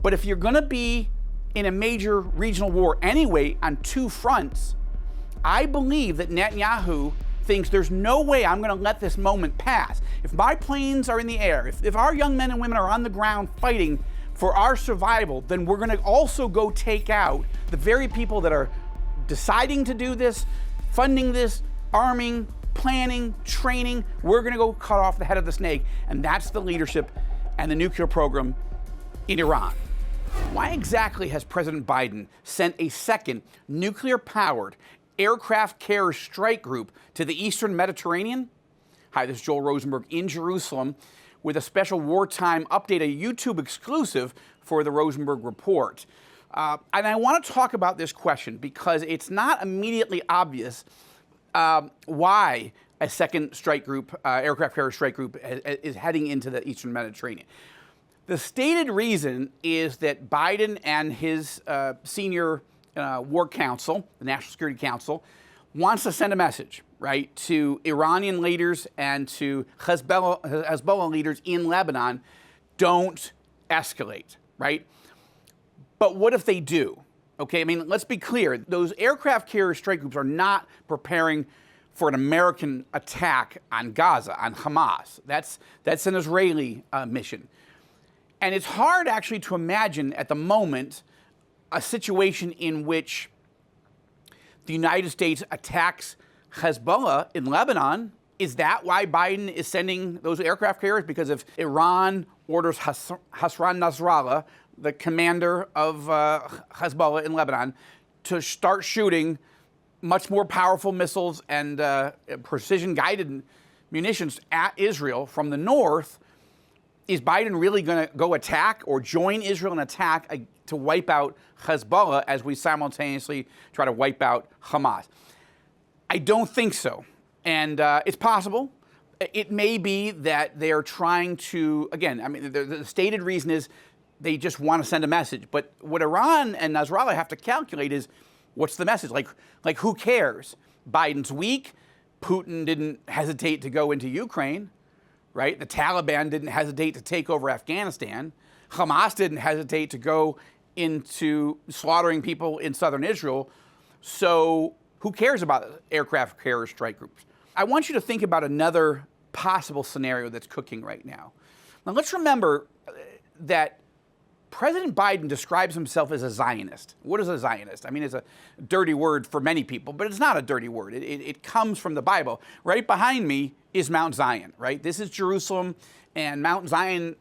But if you're going to be in a major regional war anyway on two fronts, I believe that Netanyahu thinks there's no way I'm going to let this moment pass. If my planes are in the air, if our young men and women are on the ground fighting for our survival, then we're going to also go take out the very people that are deciding to do this, funding this, arming, planning, training. We're going to go cut off the head of the snake, and that's the leadership and the nuclear program in Iran. Why exactly has President Biden sent a second nuclear-powered aircraft carrier strike group to the Eastern Mediterranean? Hi, this is Joel Rosenberg in Jerusalem with a special wartime update, a YouTube exclusive for the Rosenberg Report. And I want to talk about this question because it's not immediately obvious why a second strike group, aircraft carrier strike group, is heading into the Eastern Mediterranean. The stated reason is that Biden and his senior war council, the National Security Council, wants to send a message, right, to Iranian leaders and to Hezbollah leaders in Lebanon: don't escalate, right? But what if they do? Okay, I mean, let's be clear. Those aircraft carrier strike groups are not preparing for an American attack on Gaza, on Hamas. That's an Israeli mission. And it's hard actually to imagine at the moment a situation in which the United States attacks Hezbollah in Lebanon. Is that why Biden is sending those aircraft carriers? Because if Iran orders Hassan Nasrallah, the commander of Hezbollah in Lebanon, to start shooting much more powerful missiles and precision-guided munitions at Israel from the north, is Biden really going to go attack or join Israel in attack to wipe out Hezbollah as we simultaneously try to wipe out Hamas? I don't think so. And it's possible. It may be that they're trying to, again, I mean, the stated reason is they just want to send a message. But what Iran and Nasrallah have to calculate is, what's the message? Like who cares? Biden's weak. Putin didn't hesitate to go into Ukraine, right? The Taliban didn't hesitate to take over Afghanistan. Hamas didn't hesitate to go into slaughtering people in southern Israel. So who cares about aircraft carrier strike groups? I want you to think about another possible scenario that's cooking right now. Now, let's remember that President Biden describes himself as a Zionist. What is a Zionist? I mean, it's a dirty word for many people, but it's not a dirty word. It comes from the Bible. Right behind me is Mount Zion, right? This is Jerusalem, and Mount Zion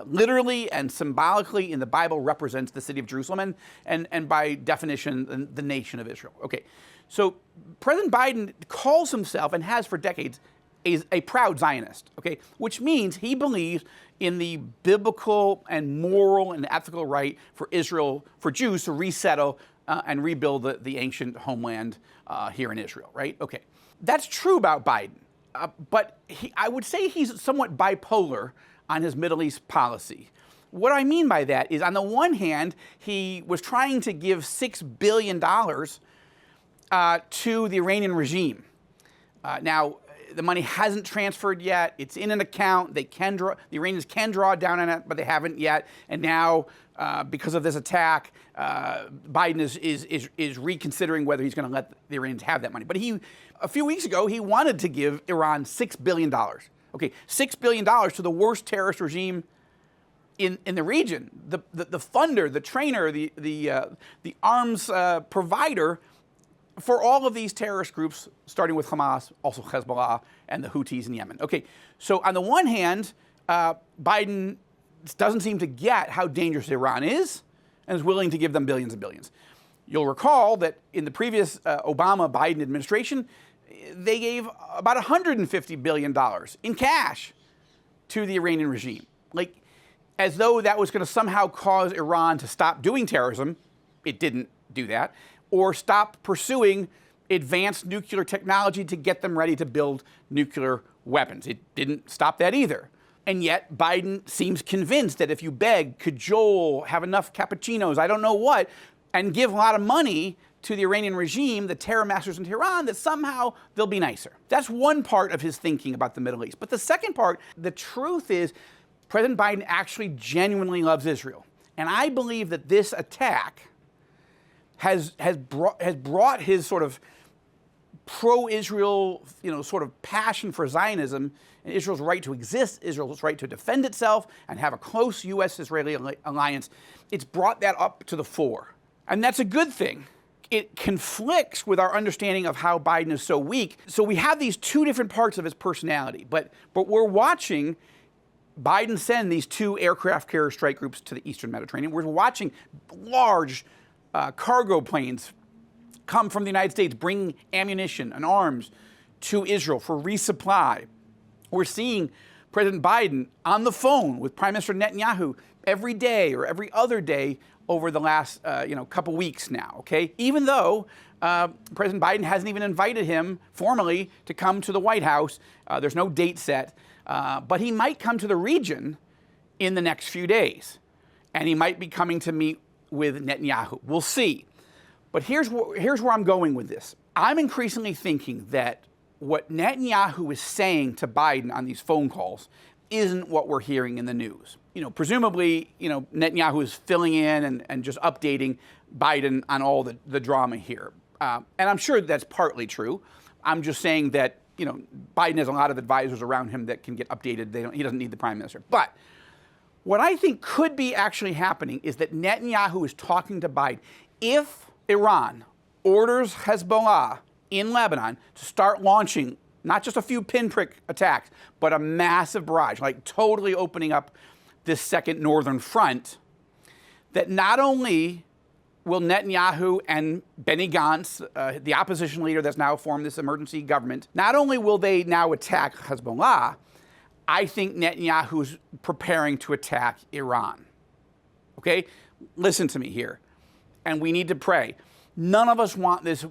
literally and symbolically in the Bible represents the city of Jerusalem and by definition, the nation of Israel. Okay, so President Biden calls himself, and has for decades, a proud Zionist, okay, which means he believes in the biblical and moral and ethical right for Israel, for Jews to resettle and rebuild the ancient homeland here in Israel, right? Okay, that's true about Biden, but I would say he's somewhat bipolar on his Middle East policy. What I mean by that is, on the one hand, he was trying to give $6 billion to the Iranian regime. Now, the money hasn't transferred yet. It's in an account. The Iranians can draw down on it, but they haven't yet. And now, because of this attack, Biden is reconsidering whether he's going to let the Iranians have that money. But a few weeks ago, he wanted to give Iran $6 billion. Okay, $6 billion to the worst terrorist regime in the region. The funder, the trainer, the arms provider for all of these terrorist groups, starting with Hamas, also Hezbollah, and the Houthis in Yemen. Okay, so on the one hand, Biden doesn't seem to get how dangerous Iran is and is willing to give them billions and billions. You'll recall that in the previous Obama-Biden administration, they gave about $150 billion in cash to the Iranian regime. Like, as though that was going to somehow cause Iran to stop doing terrorism. It didn't do that. Or stop pursuing advanced nuclear technology to get them ready to build nuclear weapons. It didn't stop that either. And yet Biden seems convinced that if you beg, cajole, have enough cappuccinos, I don't know what, and give a lot of money to the Iranian regime, the terror masters in Tehran, that somehow they'll be nicer. That's one part of his thinking about the Middle East. But the second part, the truth is, President Biden actually genuinely loves Israel. And I believe that this attack has brought his sort of pro-Israel, sort of passion for Zionism and Israel's right to exist, Israel's right to defend itself and have a close U.S.-Israeli alliance. It's brought that up to the fore. And that's a good thing. It conflicts with our understanding of how Biden is so weak. So we have these two different parts of his personality. But we're watching Biden send these 2 aircraft carrier strike groups to the Eastern Mediterranean. We're watching large cargo planes come from the United States, bringing ammunition and arms to Israel for resupply. We're seeing President Biden on the phone with Prime Minister Netanyahu every day or every other day over the last couple weeks now, okay? Even though President Biden hasn't even invited him formally to come to the White House. There's no date set, but he might come to the region in the next few days. And he might be coming to meet with Netanyahu. We'll see. But here's where I'm going with this. I'm increasingly thinking that what Netanyahu is saying to Biden on these phone calls isn't what we're hearing in the news. Presumably, Netanyahu is filling in and just updating Biden on all the drama here. And I'm sure that's partly true. I'm just saying that, Biden has a lot of advisors around him that can get updated. He doesn't need the prime minister. But what I think could be actually happening is that Netanyahu is talking to Biden. If Iran orders Hezbollah in Lebanon to start launching not just a few pinprick attacks, but a massive barrage, like totally opening up this second northern front, that not only will Netanyahu and Benny Gantz, the opposition leader that's now formed this emergency government, not only will they now attack Hezbollah, I think Netanyahu's preparing to attack Iran. Okay? Listen to me here. And we need to pray. None of us want this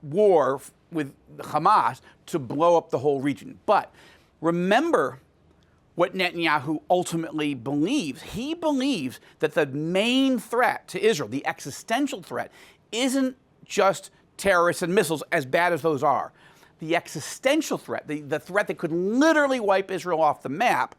war with Hamas to blow up the whole region. But remember what Netanyahu ultimately believes. He believes that the main threat to Israel, the existential threat, isn't just terrorists and missiles, as bad as those are. The existential threat, the threat that could literally wipe Israel off the map,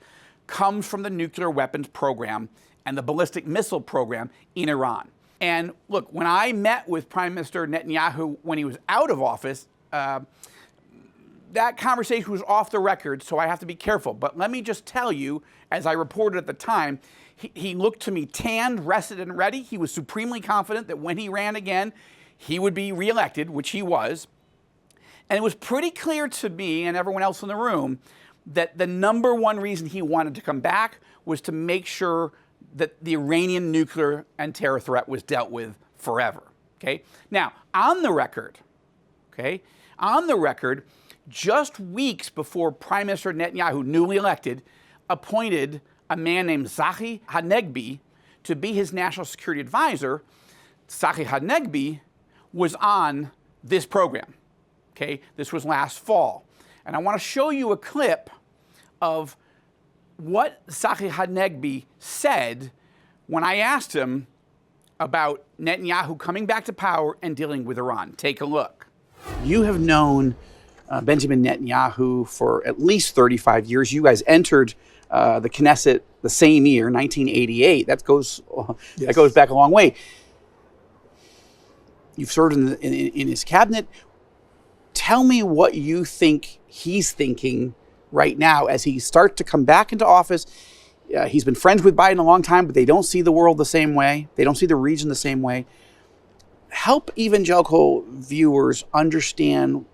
comes from the nuclear weapons program and the ballistic missile program in Iran. And look, when I met with Prime Minister Netanyahu when he was out of office, that conversation was off the record, so I have to be careful. But let me just tell you, as I reported at the time, he looked to me tanned, rested, and ready. He was supremely confident that when he ran again, he would be reelected, which he was. And it was pretty clear to me and everyone else in the room that the number one reason he wanted to come back was to make sure that the Iranian nuclear and terror threat was dealt with forever. Okay? Now, on the record, just weeks before Prime Minister Netanyahu, newly elected, appointed a man named Tzachi Hanegbi to be his national security advisor, Tzachi Hanegbi was on this program. Okay, this was last fall. And I want to show you a clip of what Tzachi Hanegbi said when I asked him about Netanyahu coming back to power and dealing with Iran. Take a look. You have known Benjamin Netanyahu for at least 35 years. You guys entered the Knesset the same year, 1988. That goes back a long way. You've served in his cabinet. Tell me what you think he's thinking right now as he starts to come back into office. He's been friends with Biden a long time, but they don't see the world the same way. They don't see the region the same way. Help evangelical viewers understand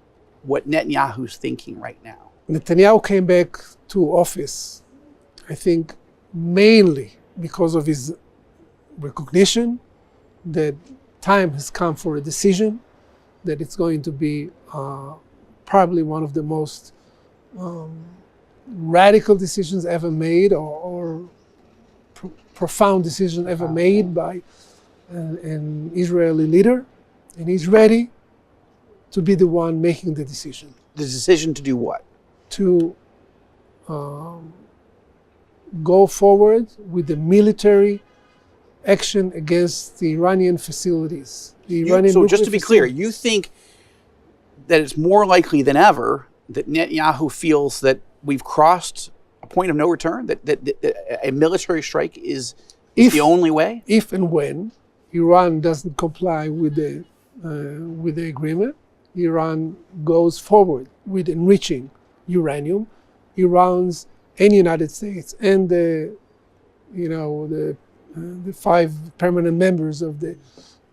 what Netanyahu's thinking right now. Netanyahu came back to office, I think, mainly because of his recognition that time has come for a decision, that it's going to be probably one of the most radical decisions ever made or profound decision ever made by an Israeli leader. And he's ready to be the one making the decision. The decision to do what? To go forward with the military action against the Iranian facilities. So just to be clear, you think that it's more likely than ever that Netanyahu feels that we've crossed a point of no return, that a military strike is It's the only way? If and when Iran doesn't comply with the agreement, Iran goes forward with enriching uranium. Iran's and United States and the 5 permanent members of the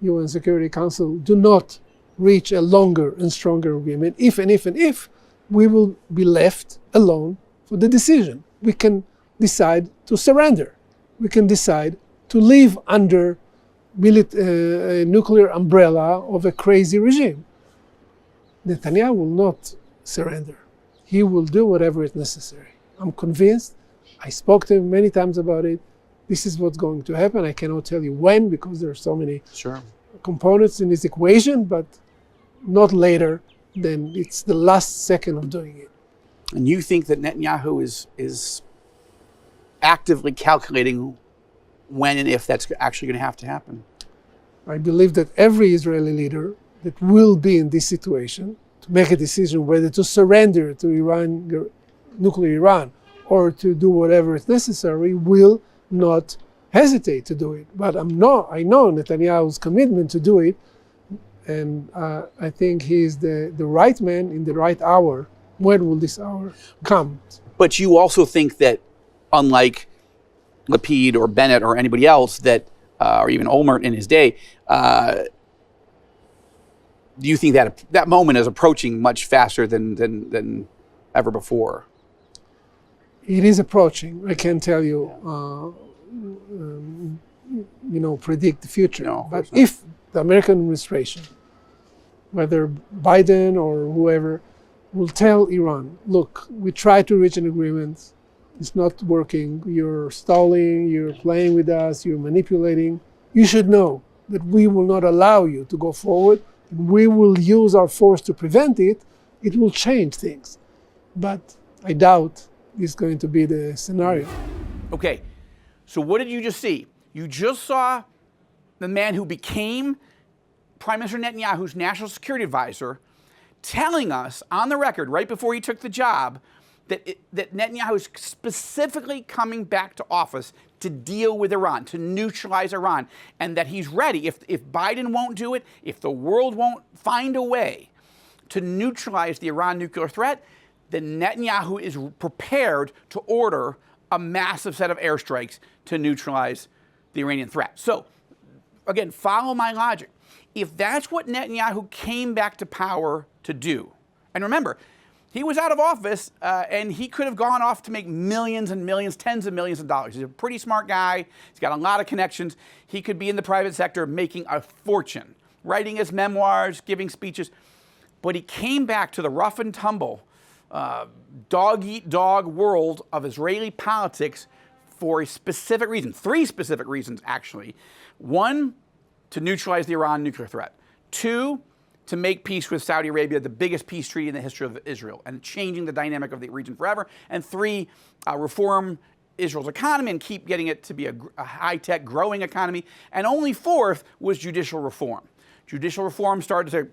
UN Security Council do not reach a longer and stronger agreement, if, we will be left alone for the decision. We can decide to surrender. We can decide to live under a nuclear umbrella of a crazy regime. Netanyahu will not surrender. He will do whatever is necessary. I'm convinced. I spoke to him many times about it. This is what's going to happen. I cannot tell you when because there are so many components in this equation, but not later than it's the last second of doing it. And you think that Netanyahu is actively calculating when and if that's actually going to happen? I believe that every Israeli leader that will be in this situation to make a decision whether to surrender to Iran, nuclear Iran, or to do whatever is necessary will not hesitate to do it. But I know Netanyahu's commitment to do it, and I think he's the right man in the right hour. When will this hour come? But you also think that, unlike Lapid or Bennett or anybody else, that or even Olmert in his day, do you think that that moment is approaching much faster than ever before? It is approaching. I can't tell you, predict the future. No, but if the American administration, whether Biden or whoever, will tell Iran, look, we tried to reach an agreement. It's not working. You're stalling. You're playing with us. You're manipulating. You should know that we will not allow you to go forward. And we will use our force to prevent it. It will change things. But I doubt it's going to be the scenario. Okay, so what did you just see? You just saw the man who became Prime Minister Netanyahu's national security advisor telling us on the record right before he took the job that Netanyahu is specifically coming back to office to deal with Iran, to neutralize Iran, and that he's ready. If Biden won't do it, if the world won't find a way to neutralize the Iran nuclear threat, then Netanyahu is prepared to order a massive set of airstrikes to neutralize the Iranian threat. So, again, follow my logic. If that's what Netanyahu came back to power to do, and remember, he was out of office and he could have gone off to make millions and millions, tens of millions of dollars. He's a pretty smart guy. He's got a lot of connections. He could be in the private sector making a fortune, writing his memoirs, giving speeches. But he came back to the rough and tumble, dog-eat-dog world of Israeli politics for a specific reason. 3 specific reasons, actually. 1, to neutralize the Iran nuclear threat. 2, to make peace with Saudi Arabia, the biggest peace treaty in the history of Israel, and changing the dynamic of the region forever. And 3, reform Israel's economy and keep getting it to be a high-tech, growing economy. And only 4th was judicial reform. Judicial reform started to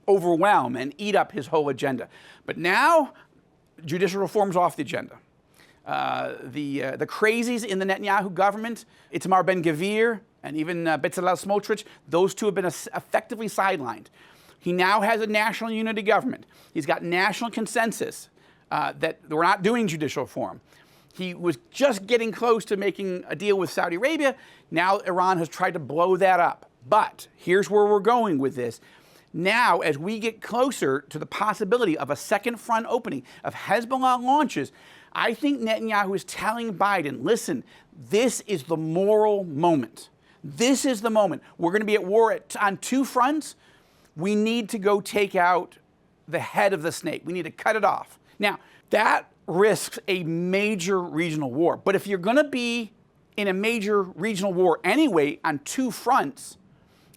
overwhelm and eat up his whole agenda. But now, judicial reform's off the agenda. The crazies in the Netanyahu government, Itamar Ben-Gvir and even Bezalel Smotrich, those 2 have been effectively sidelined. He now has a national unity government. He's got national consensus that we're not doing judicial reform. He was just getting close to making a deal with Saudi Arabia. Now Iran has tried to blow that up. But here's where we're going with this. Now, as we get closer to the possibility of a second front opening, of Hezbollah launches, I think Netanyahu is telling Biden, listen, this is the moral moment. This is the moment. We're going to be at war on 2 fronts. We need to go take out the head of the snake. We need to cut it off. Now, that risks a major regional war. But if you're going to be in a major regional war anyway on 2 fronts,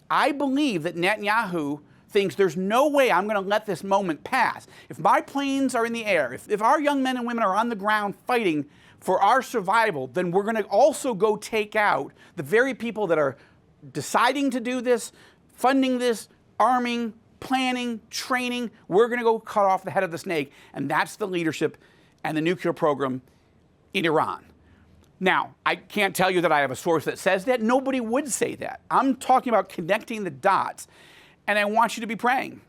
I believe that Netanyahu thinks there's no way I'm going to let this moment pass. If my planes are in the air, if our young men and women are on the ground fighting for our survival, then we're going to also go take out the very people that are deciding to do this, funding this, arming, planning, training. We're going to go cut off the head of the snake, and that's the leadership and the nuclear program in Iran. Now, I can't tell you that I have a source that says that. Nobody would say that. I'm talking about connecting the dots, and I want you to be praying.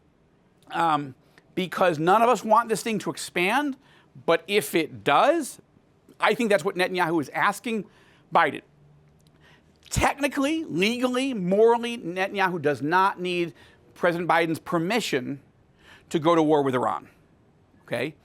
Because none of us want this thing to expand, but if it does, I think that's what Netanyahu is asking Biden. Technically, legally, morally, Netanyahu does not need President Biden's permission to go to war with Iran, okay?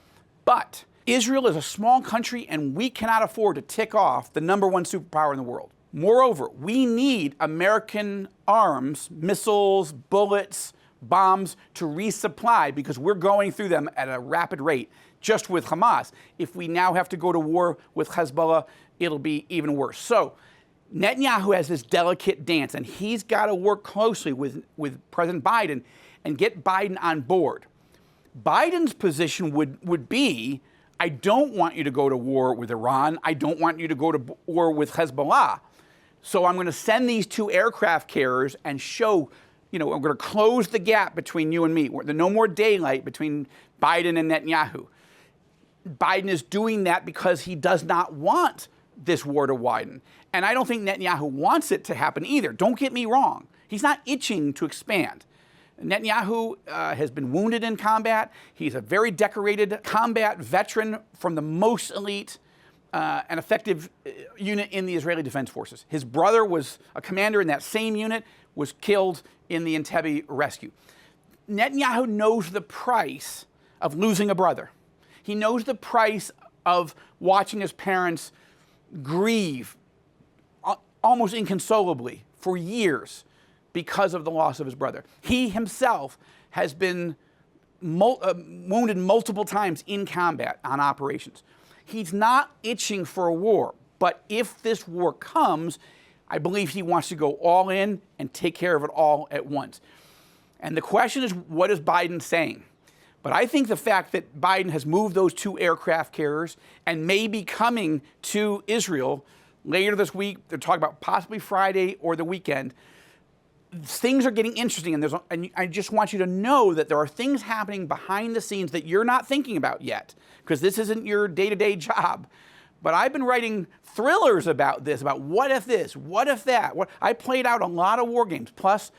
But Israel is a small country, and we cannot afford to tick off the #1 superpower in the world. Moreover, we need American arms, missiles, bullets, bombs to resupply because we're going through them at a rapid rate just with Hamas. If we now have to go to war with Hezbollah, it'll be even worse. So Netanyahu has this delicate dance, and he's got to work closely with President Biden and get Biden on board. Biden's position would be, I don't want you to go to war with Iran. I don't want you to go to war with Hezbollah. So I'm going to send these 2 aircraft carriers and show, I'm going to close the gap between you and me. There's no more daylight between Biden and Netanyahu. Biden is doing that because he does not want this war to widen. And I don't think Netanyahu wants it to happen either. Don't get me wrong. He's not itching to expand. Netanyahu has been wounded in combat. He's a very decorated combat veteran from the most elite and effective unit in the Israeli Defense Forces. His brother was a commander in that same unit, was killed in the Entebbe rescue. Netanyahu knows the price of losing a brother. He knows the price of watching his parents grieve almost inconsolably for years because of the loss of his brother. He himself has been wounded multiple times in combat on operations. He's not itching for a war, but if this war comes, I believe he wants to go all in and take care of it all at once. And the question is, what is Biden saying? But I think the fact that Biden has moved those 2 aircraft carriers and may be coming to Israel later this week, they're talking about possibly Friday or the weekend, things are getting interesting. And I just want you to know that there are things happening behind the scenes that you're not thinking about yet, because this isn't your day-to-day job. But I've been writing thrillers about this, about what if this, what if that. I played out a lot of war games. Plus,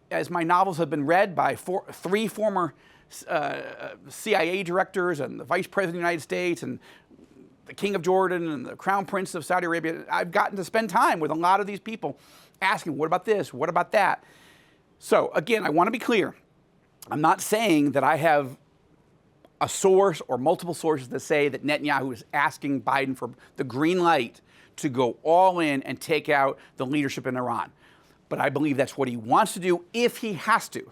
as my novels have been read by 3 former CIA directors and the Vice President of the United States and the King of Jordan and the Crown Prince of Saudi Arabia, I've gotten to spend time with a lot of these people asking, what about this? What about that? So again, I want to be clear. I'm not saying that I have a source or multiple sources that say that Netanyahu is asking Biden for the green light to go all in and take out the leadership in Iran. But I believe that's what he wants to do if he has to.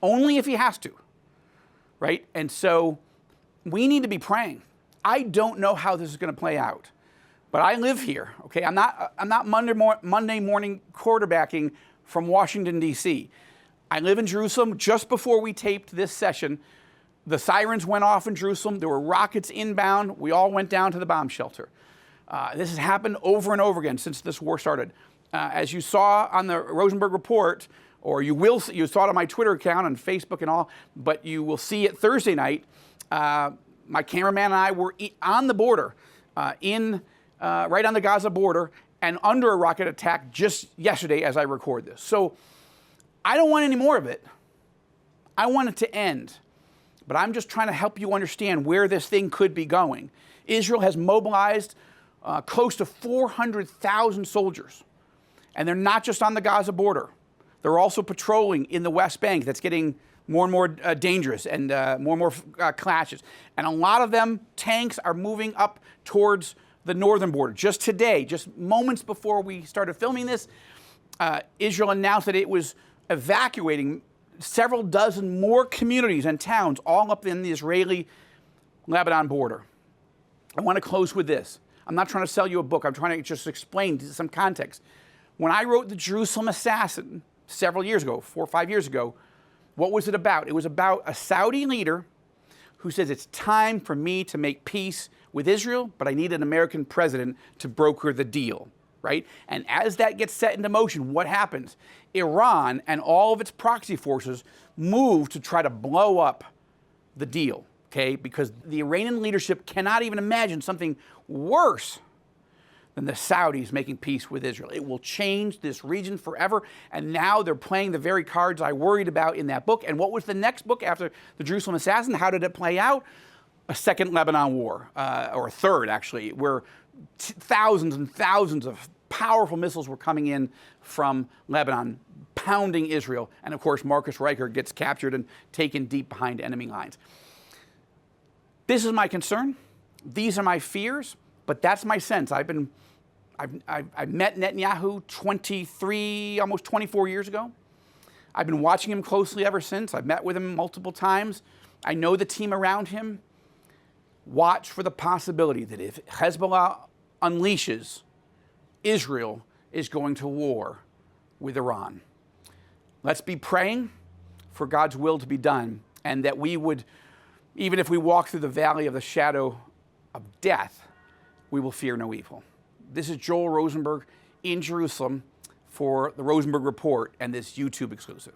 Only if he has to. Right? And so we need to be praying. I don't know how this is going to play out, but I live here. Okay, I'm not Monday morning quarterbacking from Washington, D.C. I live in Jerusalem. Just before we taped this session, the sirens went off in Jerusalem. There were rockets inbound. We all went down to the bomb shelter. This has happened over and over again since this war started. As you saw on the Rosenberg Report, or you saw it on my Twitter account and Facebook and all, but you will see it Thursday night. My cameraman and I were on the border, right on the Gaza border, and under a rocket attack just yesterday as I record this. So I don't want any more of it. I want it to end. But I'm just trying to help you understand where this thing could be going. Israel has mobilized close to 400,000 soldiers. And they're not just on the Gaza border. They're also patrolling in the West Bank. That's getting more and more dangerous and more and more clashes. And a lot of them, tanks, are moving up towards the northern border. Just today, just moments before we started filming this, Israel announced that it was evacuating several dozen more communities and towns all up in the Israeli-Lebanon border. I want to close with this. I'm not trying to sell you a book. I'm trying to just explain some context. When I wrote The Jerusalem Assassin several years ago, 4 or 5 years ago, what was it about? It was about a Saudi leader who says it's time for me to make peace with Israel, but I need an American president to broker the deal, right? And as that gets set into motion, what happens? Iran and all of its proxy forces move to try to blow up the deal, okay? Because the Iranian leadership cannot even imagine something worse than the Saudis making peace with Israel. It will change this region forever. And now they're playing the very cards I worried about in that book. And what was the next book after the Jerusalem Assassin? How did it play out? A second Lebanon war, or a third actually, where thousands and thousands of powerful missiles were coming in from Lebanon, pounding Israel. And of course, Marcus Riker gets captured and taken deep behind enemy lines. This is my concern. These are my fears, but that's my sense. I've met Netanyahu 23, almost 24 years ago. I've been watching him closely ever since. I've met with him multiple times. I know the team around him. Watch for the possibility that if Hezbollah unleashes, Israel is going to war with Iran. Let's be praying for God's will to be done, and that we would, even if we walk through the valley of the shadow of death, we will fear no evil. This is Joel Rosenberg in Jerusalem for the Rosenberg Report and this YouTube exclusive.